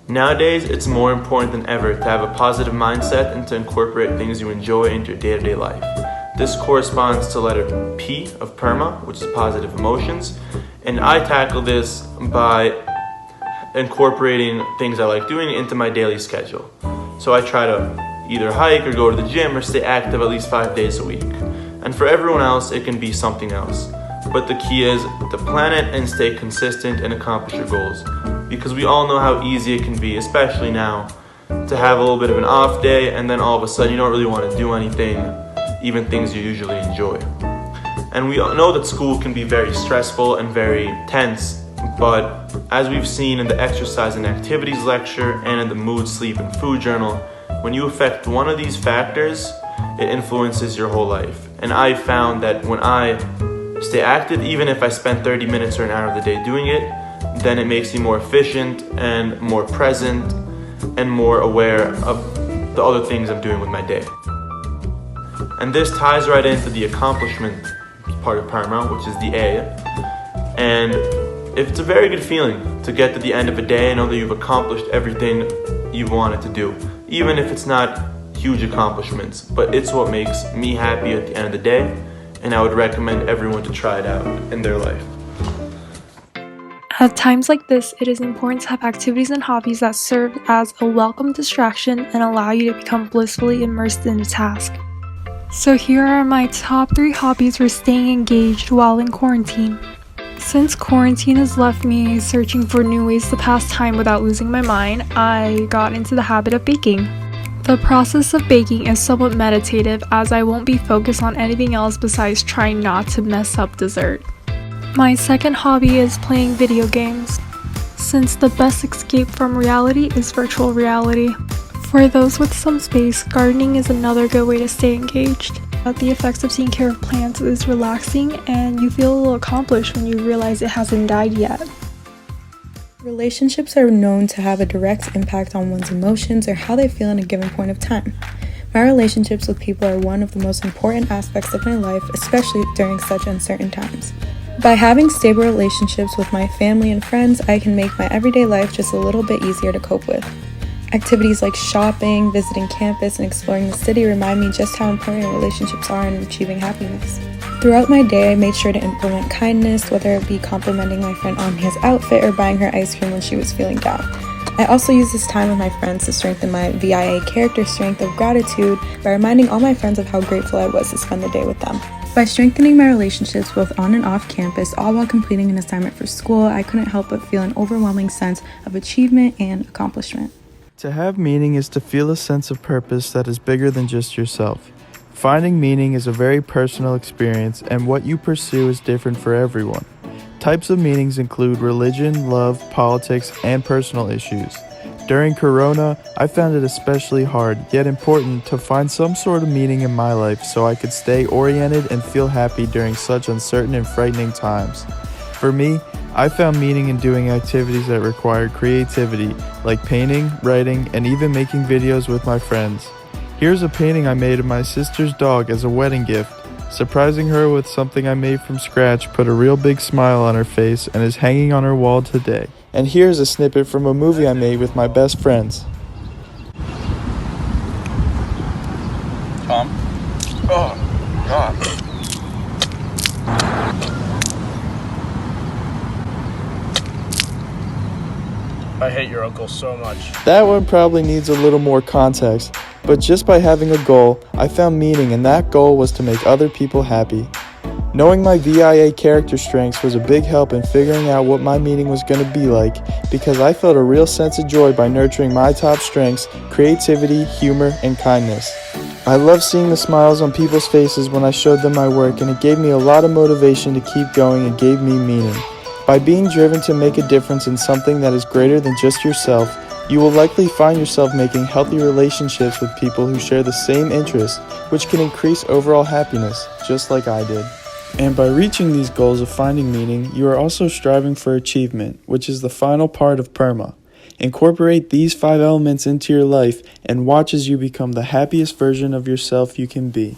Nowadays, it's more important than ever to have a positive mindset and to incorporate things you enjoy into your day-to-day life. This corresponds to letter P of PERMA, which is positive emotions, and I tackle this by incorporating things I like doing into my daily schedule. So I try to either hike or go to the gym or stay active at least 5 days a week. And for everyone else, it can be something else. But the key is to plan it and stay consistent and accomplish your goals. Because we all know how easy it can be, especially now, to have a little bit of an off day and then all of a sudden you don't really want to do anything, even things you usually enjoy. And we all know that school can be very stressful and very tense, but as we've seen in the exercise and activities lecture and in the mood, sleep, and food journal, when you affect one of these factors, it influences your whole life. And I found that when I stay active, even if I spend 30 minutes or an hour of the day doing it, then it makes me more efficient and more present and more aware of the other things I'm doing with my day. And this ties right into the accomplishment part of PERMA, which is the A. And it's a very good feeling to get to the end of a day and know that you've accomplished everything you wanted to do, even if it's not huge accomplishments, but it's what makes me happy at the end of the day, and I would recommend everyone to try it out in their life. At times like this, it is important to have activities and hobbies that serve as a welcome distraction and allow you to become blissfully immersed in the task. So here are my top 3 hobbies for staying engaged while in quarantine. Since quarantine has left me searching for new ways to pass time without losing my mind, I got into the habit of baking. The process of baking is somewhat meditative, as I won't be focused on anything else besides trying not to mess up dessert. My second hobby is playing video games, since the best escape from reality is virtual reality. For those with some space, gardening is another good way to stay engaged. The effects of taking care of plants is relaxing, and you feel a little accomplished when you realize it hasn't died yet. Relationships are known to have a direct impact on one's emotions or how they feel in a given point of time. My relationships with people are one of the most important aspects of my life, especially during such uncertain times. By having stable relationships with my family and friends, I can make my everyday life just a little bit easier to cope with. Activities like shopping, visiting campus, and exploring the city remind me just how important relationships are in achieving happiness. Throughout my day, I made sure to implement kindness, whether it be complimenting my friend Amnia's outfit or buying her ice cream when she was feeling down. I also use this time with my friends to strengthen my VIA character strength of gratitude by reminding all my friends of how grateful I was to spend the day with them. By strengthening my relationships both on and off campus, all while completing an assignment for school, I couldn't help but feel an overwhelming sense of achievement and accomplishment. To have meaning is to feel a sense of purpose that is bigger than just yourself. Finding meaning is a very personal experience, and what you pursue is different for everyone. Types of meanings include religion, love, politics, and personal issues. During Corona, I found it especially hard, yet important, to find some sort of meaning in my life so I could stay oriented and feel happy during such uncertain and frightening times. For me, I found meaning in doing activities that required creativity, like painting, writing, and even making videos with my friends. Here's a painting I made of my sister's dog as a wedding gift. Surprising her with something I made from scratch put a real big smile on her face and is hanging on her wall today. And here's a snippet from a movie I made with my best friends. Tom? Oh, God. I hate your uncle so much. That one probably needs a little more context, but just by having a goal, I found meaning, and that goal was to make other people happy. Knowing my VIA character strengths was a big help in figuring out what my meaning was going to be like, because I felt a real sense of joy by nurturing my top strengths, creativity, humor, and kindness. I love seeing the smiles on people's faces when I showed them my work, and it gave me a lot of motivation to keep going and gave me meaning. By being driven to make a difference in something that is greater than just yourself, you will likely find yourself making healthy relationships with people who share the same interests, which can increase overall happiness, just like I did. And by reaching these goals of finding meaning, you are also striving for achievement, which is the final part of PERMA. Incorporate these 5 elements into your life and watch as you become the happiest version of yourself you can be.